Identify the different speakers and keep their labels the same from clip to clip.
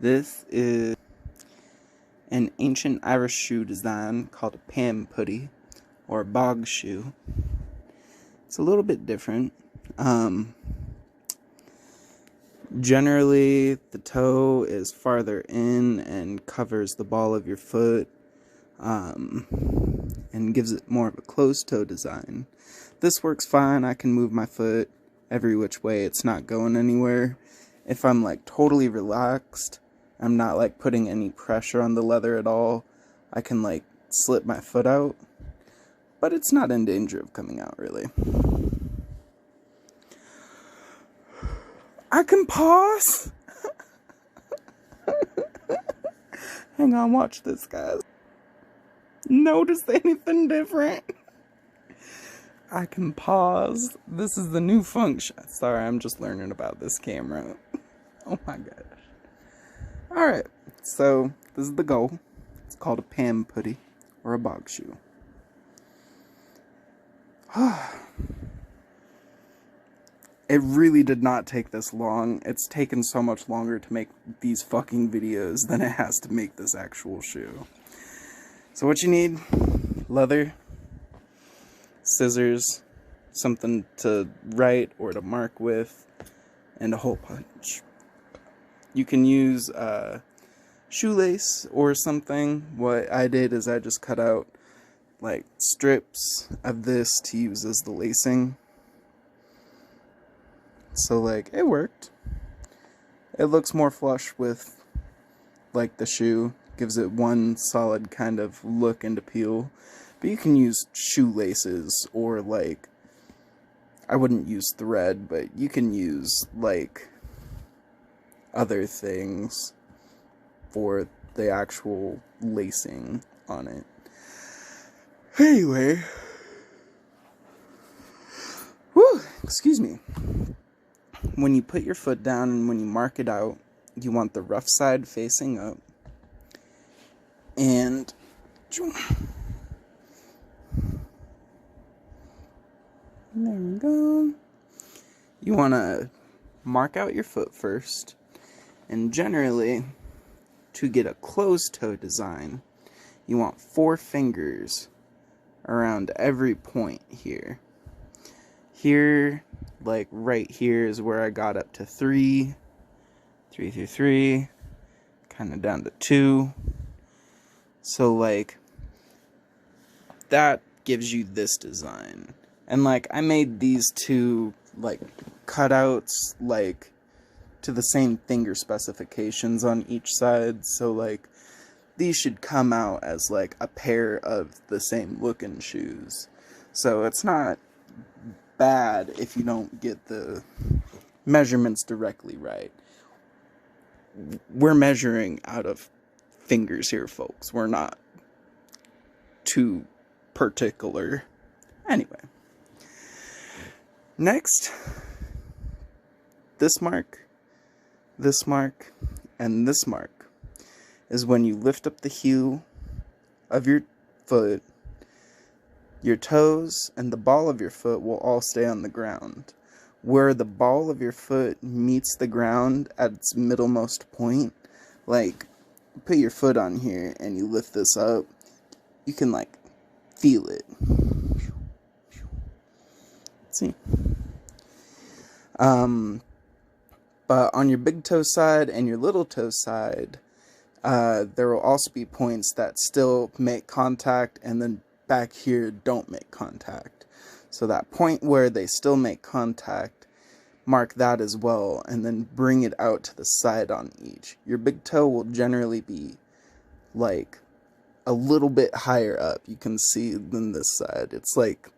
Speaker 1: This is an ancient Irish shoe design called a Pam Puti, or a Bog Shoe. It's a little bit different. Generally, the toe is farther in and covers the ball of your foot, and gives it more of a closed toe design. This works fine. I can move my foot every which way. It's not going anywhere. If I'm like totally relaxed, I'm not like putting any pressure on the leather at all, I can like slip my foot out, but it's not in danger of coming out really. I can pause. Hang on, watch this, guys. Notice anything different? I can pause. This is the new function. Sorry, I'm just learning about this camera. Oh my gosh. Alright, so this is the goal. It's called a Pam Puti, or a Bog Shoe. It really did not take this long. It's taken so much longer to make these fucking videos than it has to make this actual shoe. So what you need: leather, scissors, something to write or to mark with, and a hole punch. You can use shoelace or something. What I did is I just cut out like strips of this to use as the lacing. So like it worked. It looks more flush with like the shoe. Gives it one solid kind of look and appeal. But you can use shoelaces or like, I wouldn't use thread, but you can use like other things for the actual lacing on it. Anyway, whew, excuse me. When you put your foot down and when you mark it out, you want the rough side facing up. And there we go. You want to mark out your foot first. And generally, to get a closed toe design, you want 4 fingers around every point here. Here, like right here is where I got up to 3 through 3, kind of down to 2. So like, that gives you this design. And like, I made these 2 like cutouts like to the same finger specifications on each side. So like, these should come out as like a pair of the same looking shoes. So it's not bad if you don't get the measurements directly right. We're measuring out of fingers here, folks. We're not too particular. Anyway. Next, this mark, and this mark is when you lift up the heel of your foot. Your toes and the ball of your foot will all stay on the ground. Where the ball of your foot meets the ground at its middlemost point, like, put your foot on here and you lift this up, you can like feel it. See? But on your big toe side and your little toe side, there will also be points that still make contact, and then back here don't make contact. So that point where they still make contact, mark that as well, and then bring it out to the side on each. Your big toe will generally be like a little bit higher up, you can see, than this side. It's like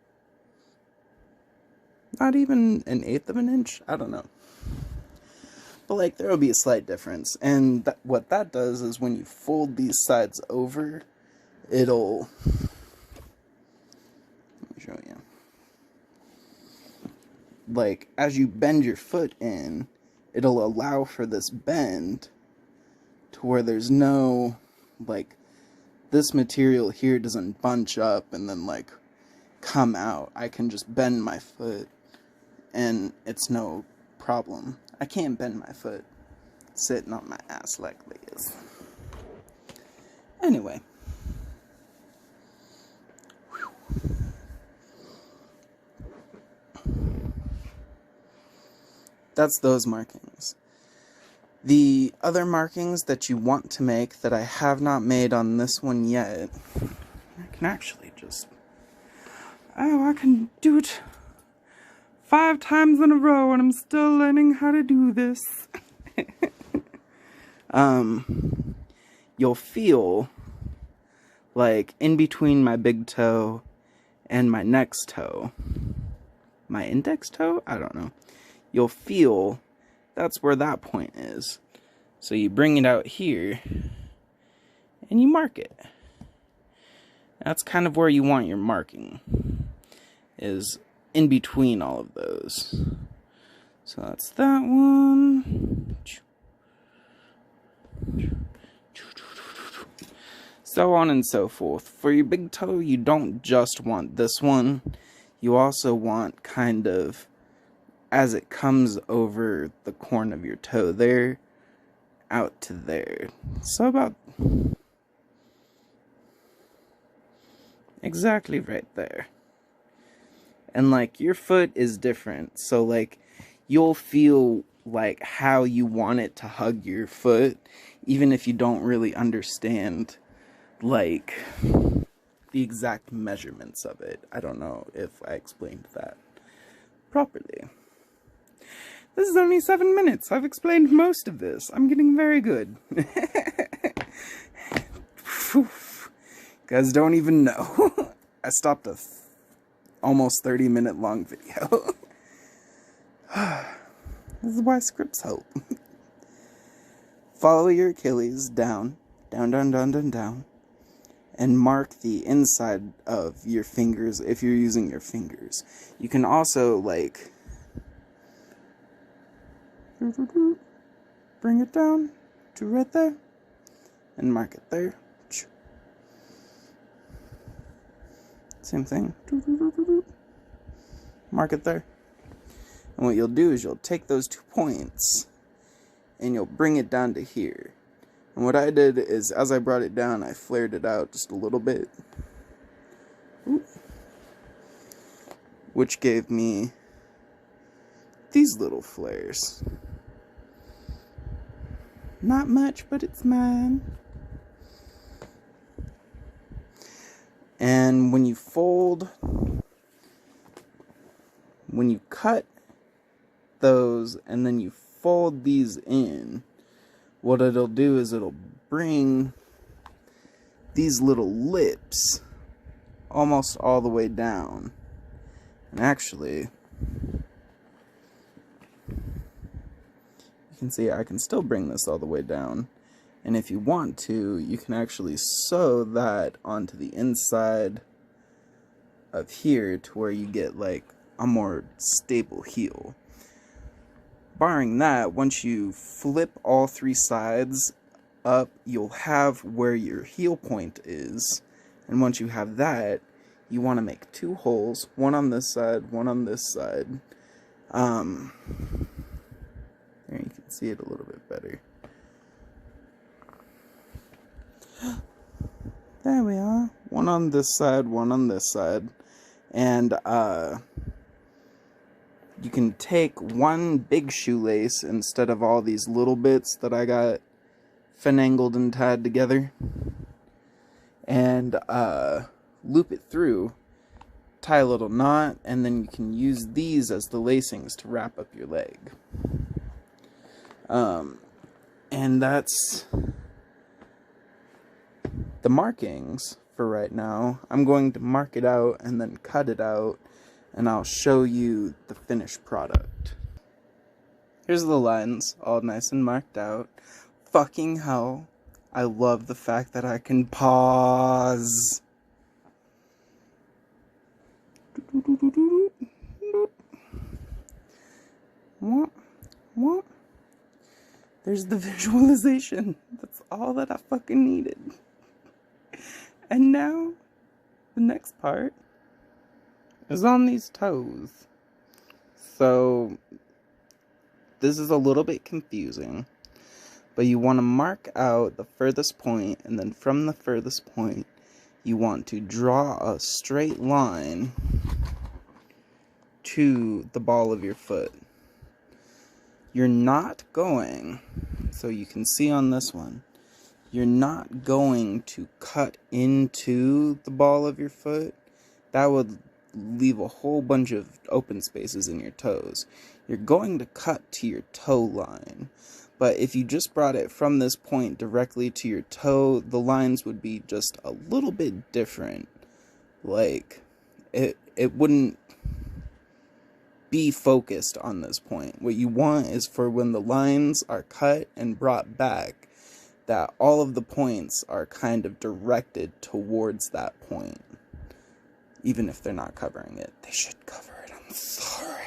Speaker 1: not even 1/8 of an inch, I don't know. But like, there will be a slight difference. And what that does is when you fold these sides over, it'll, let me show you. Like, as you bend your foot in, it'll allow for this bend to where there's no, like, this material here doesn't bunch up and then, like, come out. I can just bend my foot and it's no problem. I can't bend my foot. sitting on my ass like this. Anyway. That's those markings. The other markings that you want to make that I have not made on this one yet, I can actually just... Oh, I can do it 5 times in a row and I'm still learning how to do this. You'll feel like in between my big toe and my next toe, my index toe? I don't know. You'll feel that's where that point is. So you bring it out here and you mark it. That's kind of where you want your marking, is in between all of those. So that's that one. So on and so forth. For your big toe, you don't just want this one. You also want kind of, as it comes over the corn of your toe there, out to there. So about exactly right there. And like your foot is different, so like you'll feel like how you want it to hug your foot, even if you don't really understand like the exact measurements of it. I don't know if I explained that properly. This is only 7 minutes. I've explained most of this. I'm getting very good. You guys don't even know. I stopped a almost 30-minute long video. This is why scripts help. Follow your Achilles down, down, down, down, down, down, and mark the inside of your fingers if you're using your fingers. You can also, like, bring it down to right there, and mark it there. Same thing. Mark it there. And what you'll do is you'll take those 2 points and you'll bring it down to here. And what I did is, as I brought it down, I flared it out just a little bit. Which gave me these little flares. Not much, but it's mine. And when you fold, when you cut those and then you fold these in, what it'll do is it'll bring these little lips almost all the way down. And actually, you can see I can still bring this all the way down. And if you want to, you can actually sew that onto the inside of here to where you get like a more stable heel. Barring that, once you flip all 3 sides up, you'll have where your heel point is. And once you have that, you want to make 2 holes, one on this side, one on this side. There you can see it a little bit better. There we are. One on this side, one on this side. And you can take one big shoelace instead of all these little bits that I got finangled and tied together. And loop it through, tie a little knot, and then you can use these as the lacings to wrap up your leg. And that's the markings for right now. I'm going to mark it out and then cut it out, and I'll show you the finished product. Here's the lines, all nice and marked out. Fucking hell, I love the fact that I can pause. What? There's the visualization. That's all that I fucking needed. And now, the next part is on these toes. So, this is a little bit confusing. But you want to mark out the furthest point, and then from the furthest point, you want to draw a straight line to the ball of your foot. You're not going, so you can see on this one, you're not going to cut into the ball of your foot. That would leave a whole bunch of open spaces in your toes. You're going to cut to your toe line. But if you just brought it from this point directly to your toe, the lines would be just a little bit different. Like, it wouldn't be focused on this point. What you want is for when the lines are cut and brought back, that all of the points are kind of directed towards that point. Even if they're not covering it. They should cover it. I'm sorry.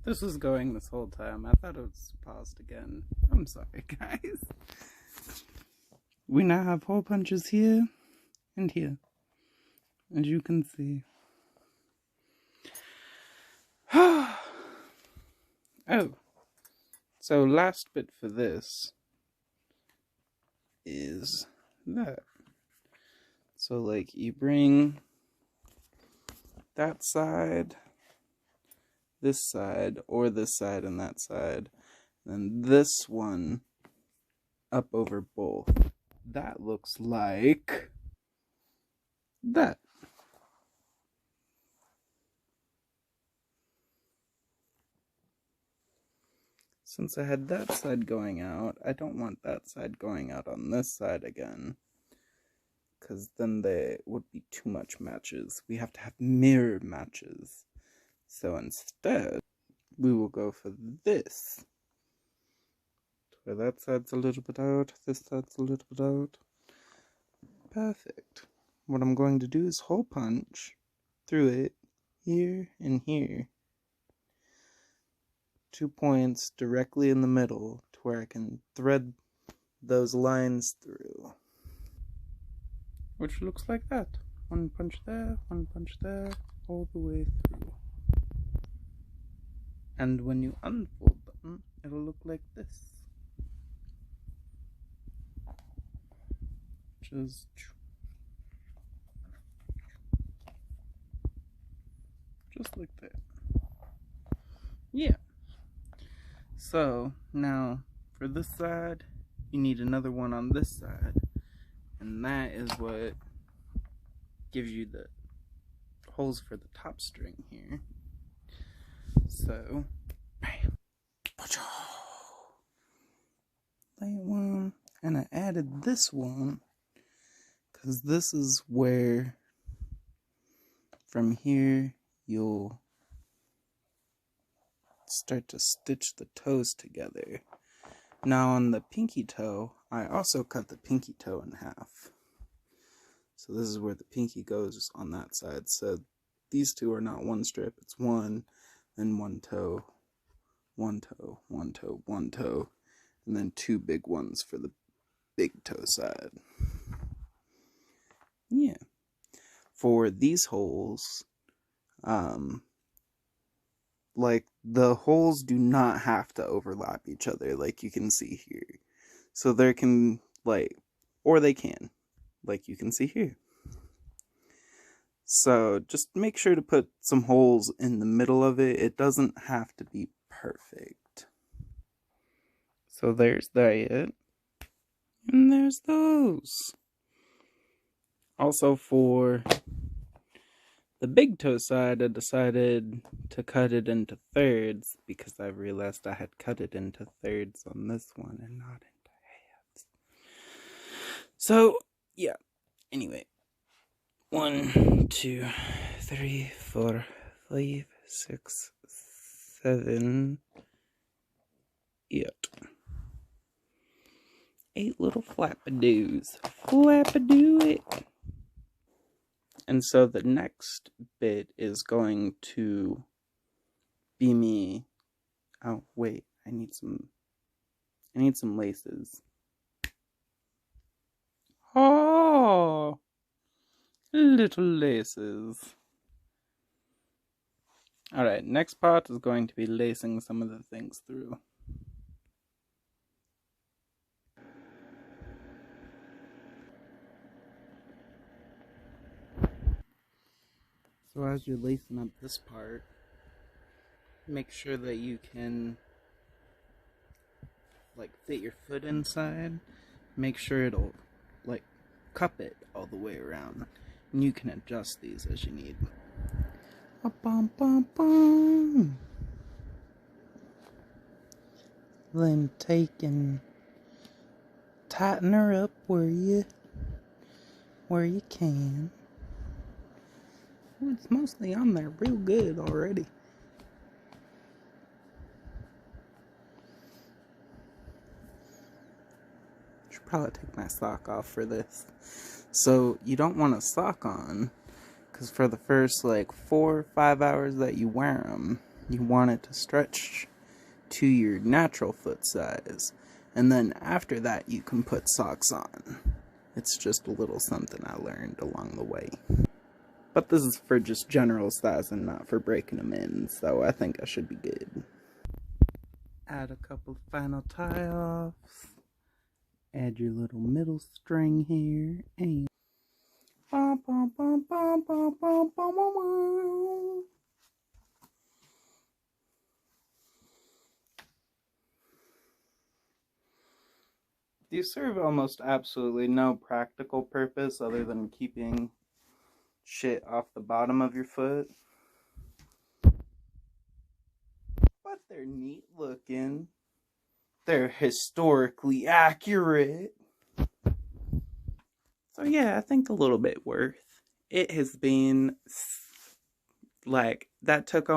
Speaker 1: This was going this whole time. I thought it was paused again. I'm sorry, guys. We now have hole punches here and here, as you can see. Oh, so last bit for this is that. So like you bring that side, this side, or this side and that side, and then this one up over both. That looks like that. Since I had that side going out, I don't want that side going out on this side again, because then there would be too much matches. We have to have mirror matches. So instead, we will go for this. Where that side's a little bit out, this side's a little bit out. Perfect. What I'm going to do is hole punch through it, here and here. 2 points directly in the middle to where I can thread those lines through. Which looks like that. 1 punch there, 1 punch there, all the way through. And when you unfold them, it'll look like this. Just like that. Yeah. So now for this side, you need another one on this side, and that is what gives you the holes for the top string here. So, bam, that one, and I added this one because this is where from here you'll start to stitch the toes together. Now on the pinky toe, I also cut the pinky toe in half. So this is where the pinky goes on that side. So these two are not one strip, it's one, then one toe, one toe, one toe, one toe, and then 2 big ones for the big toe side. Yeah. For these holes, like, the holes do not have to overlap each other, like you can see here. So there can, like, or they can, like you can see here. So just make sure to put some holes in the middle of it. It doesn't have to be perfect. So there's that. And there's those. Also for the big toe side, I decided to cut it into thirds because I realized I had cut it into thirds on this one and not into halves. So, yeah. Anyway. 1, 2, 3, 4, 5, 6, 7, 8. 8 little flappadoos. Flappadoo it. And so the next bit is going to be me. Oh, wait, I need some laces. Oh, little laces. Alright, next part is going to be lacing some of the things through. So as you're lacing up this part, make sure that you can, like, fit your foot inside. Make sure it'll, like, cup it all the way around. And you can adjust these as you need. Ba-bum-bum-bum. Then take and tighten her up where you can. It's mostly on there real good already. Should probably take my sock off for this. So you don't want a sock on, because for the first like 4 or 5 hours that you wear them, you want it to stretch to your natural foot size. And then after that you can put socks on. It's just a little something I learned along the way. But this is for just general size and not for breaking them in, so I think I should be good. Add a couple final tie-offs. Add your little middle string here, and bum, bum, bum, bum, bum, bum, bum, bum, bum. These serve almost absolutely no practical purpose other than keeping shit off the bottom of your foot. But they're neat looking. They're historically accurate. So yeah, I think a little bit worth. It has been, like, that took